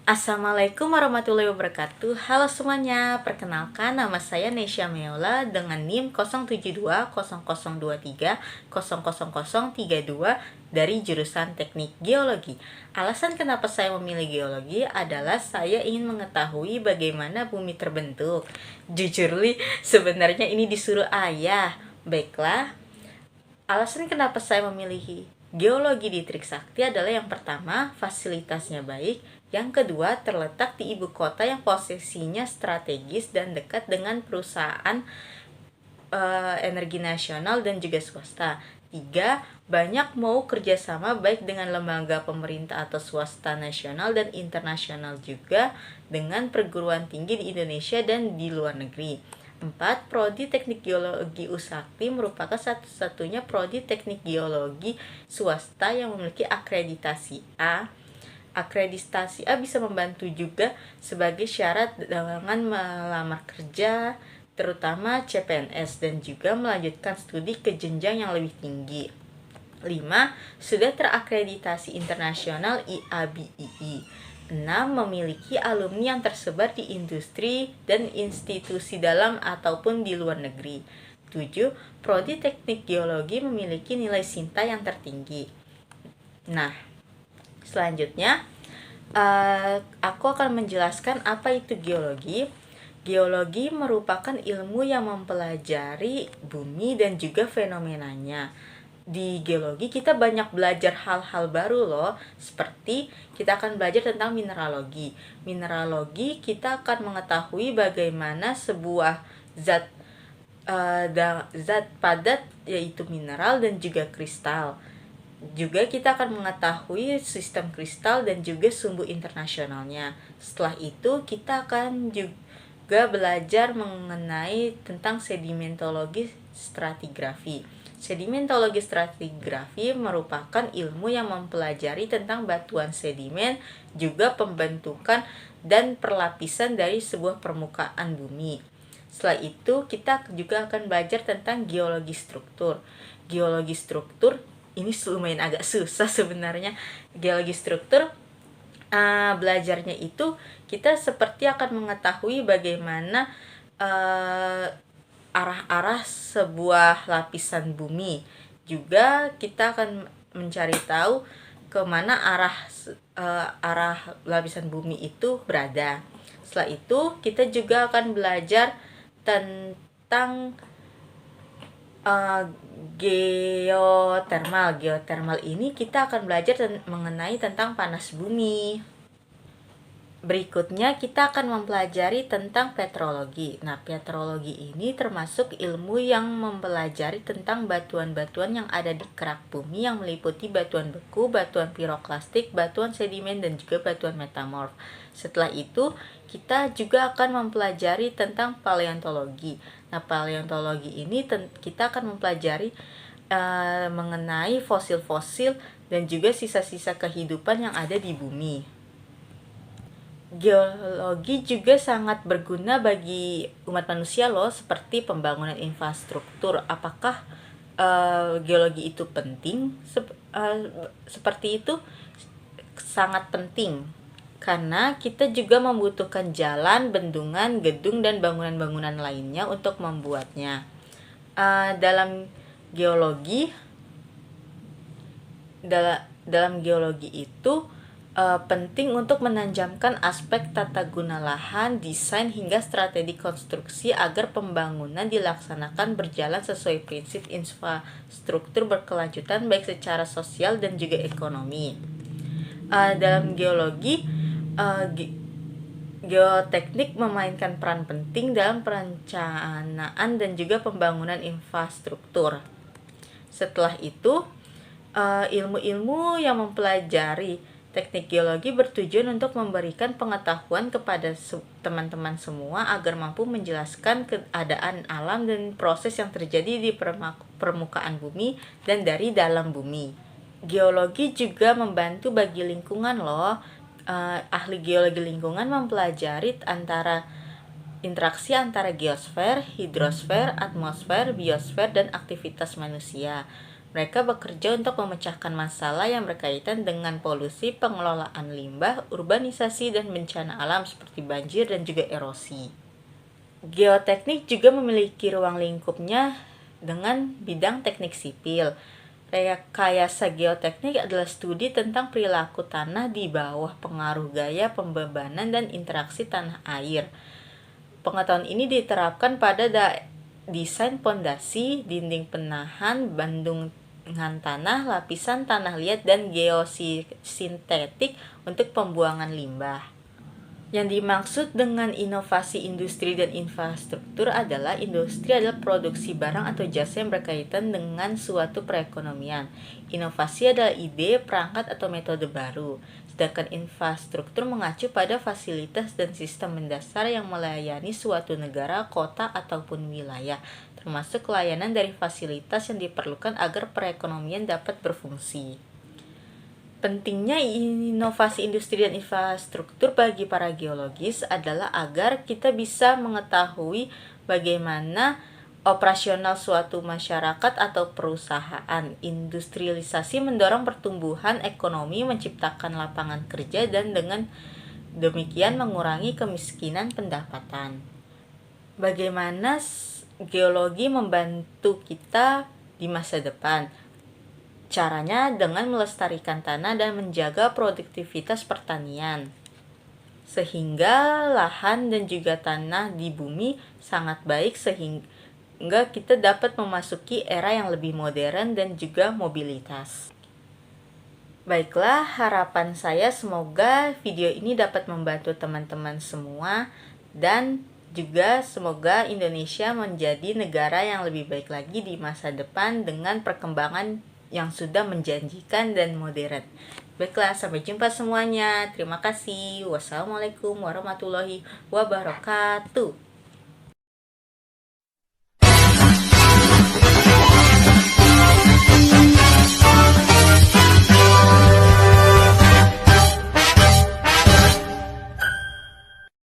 Assalamualaikum warahmatullahi wabarakatuh. Halo semuanya, perkenalkan nama saya Nesya Meola dengan NIM 0720023000032 dari jurusan Teknik Geologi. Alasan kenapa saya memilih geologi adalah saya ingin mengetahui bagaimana bumi terbentuk. Jujur li, sebenarnya ini disuruh ayah. Baiklah, alasan kenapa saya memilih geologi di Trisakti adalah yang pertama, fasilitasnya baik. Yang kedua, terletak di ibu kota yang posisinya strategis dan dekat dengan perusahaan energi nasional dan juga swasta. 3. Banyak mau kerjasama baik dengan lembaga pemerintah atau swasta nasional dan internasional juga dengan perguruan tinggi di Indonesia dan di luar negeri. 4. Prodi Teknik Geologi Usakti merupakan satu-satunya prodi teknik geologi swasta yang memiliki akreditasi A. Akreditasi A bisa membantu juga sebagai syarat dengan melamar kerja, terutama CPNS, dan juga melanjutkan studi ke jenjang yang lebih tinggi. 5. Sudah terakreditasi internasional IABII. 6. Memiliki alumni yang tersebar di industri dan institusi dalam ataupun di luar negeri. 7. Prodi Teknik Geologi memiliki nilai SINTA yang tertinggi. Nah, selanjutnya, aku akan menjelaskan apa itu geologi. Geologi merupakan ilmu yang mempelajari bumi dan juga fenomenanya. Di geologi kita banyak belajar hal-hal baru loh, seperti kita akan belajar tentang mineralogi. Mineralogi kita akan mengetahui bagaimana sebuah zat padat yaitu mineral dan juga kristal. Juga kita akan mengetahui sistem kristal dan juga sumbu internasionalnya. Setelah itu kita akan juga belajar mengenai tentang sedimentologi stratigrafi. Sedimentologi stratigrafi merupakan ilmu yang mempelajari tentang batuan sedimen, juga pembentukan dan perlapisan dari sebuah permukaan bumi. Setelah itu kita juga akan belajar tentang geologi struktur. Geologi struktur ini lumayan agak susah sebenarnya. Geologi struktur belajarnya itu kita seperti akan mengetahui bagaimana arah-arah sebuah lapisan bumi. Juga kita akan mencari tahu kemana arah lapisan bumi itu berada. Setelah itu kita juga akan belajar tentang geotermal. Geotermal ini kita akan belajar mengenai tentang panas bumi. Berikutnya kita akan mempelajari tentang petrologi. Nah, petrologi ini termasuk ilmu yang mempelajari tentang batuan-batuan yang ada di kerak bumi yang meliputi batuan beku, batuan piroklastik, batuan sedimen, dan juga batuan metamorf. Setelah itu, kita juga akan mempelajari tentang paleontologi. Nah, paleontologi ini kita akan mempelajari mengenai fosil-fosil dan juga sisa-sisa kehidupan yang ada di bumi. Geologi juga sangat berguna bagi umat manusia loh, seperti pembangunan infrastruktur. Apakah geologi itu penting? Seperti itu, sangat penting. Karena kita juga membutuhkan jalan, bendungan, gedung, dan bangunan-bangunan lainnya untuk membuatnya. Dalam geologi itu penting untuk menanjamkan aspek tata guna lahan, desain, hingga strategi konstruksi agar pembangunan dilaksanakan berjalan sesuai prinsip infrastruktur berkelanjutan baik secara sosial dan juga ekonomi. Dalam geologi, geoteknik memainkan peran penting dalam perencanaan dan juga pembangunan infrastruktur. Setelah itu, ilmu-ilmu yang mempelajari teknik geologi bertujuan untuk memberikan pengetahuan kepada teman-teman semua agar mampu menjelaskan keadaan alam dan proses yang terjadi di permukaan bumi dan dari dalam bumi. Geologi juga membantu bagi lingkungan loh. Ahli geologi lingkungan mempelajari interaksi antara geosfer, hidrosfer, atmosfer, biosfer, dan aktivitas manusia. Mereka bekerja untuk memecahkan masalah yang berkaitan dengan polusi, pengelolaan limbah, urbanisasi, dan bencana alam seperti banjir dan juga erosi. Geoteknik juga memiliki ruang lingkupnya dengan bidang teknik sipil. Rekayasa geoteknik adalah studi tentang perilaku tanah di bawah pengaruh gaya pembebanan dan interaksi tanah air. Pengetahuan ini diterapkan pada desain pondasi, dinding penahan, bandungan tanah, lapisan tanah liat, dan geosintetik untuk pembuangan limbah. Yang dimaksud dengan inovasi industri dan infrastruktur adalah industri adalah produksi barang atau jasa yang berkaitan dengan suatu perekonomian. Inovasi adalah ide, perangkat, atau metode baru. Sedangkan infrastruktur mengacu pada fasilitas dan sistem mendasar yang melayani suatu negara, kota, ataupun wilayah, termasuk layanan dari fasilitas yang diperlukan agar perekonomian dapat berfungsi. Pentingnya inovasi industri dan infrastruktur bagi para geologis adalah agar kita bisa mengetahui bagaimana operasional suatu masyarakat atau perusahaan. Industrialisasi mendorong pertumbuhan ekonomi, menciptakan lapangan kerja, dan dengan demikian mengurangi kemiskinan pendapatan. Bagaimana geologi membantu kita di masa depan? Caranya dengan melestarikan tanah dan menjaga produktivitas pertanian, sehingga lahan dan juga tanah di bumi sangat baik sehingga kita dapat memasuki era yang lebih modern dan juga mobilitas. Baiklah, harapan saya semoga video ini dapat membantu teman-teman semua dan juga semoga Indonesia menjadi negara yang lebih baik lagi di masa depan dengan perkembangan yang sudah menjanjikan dan modern. Baiklah, sampai jumpa semuanya. Terima kasih. Wassalamualaikum warahmatullahi wabarakatuh.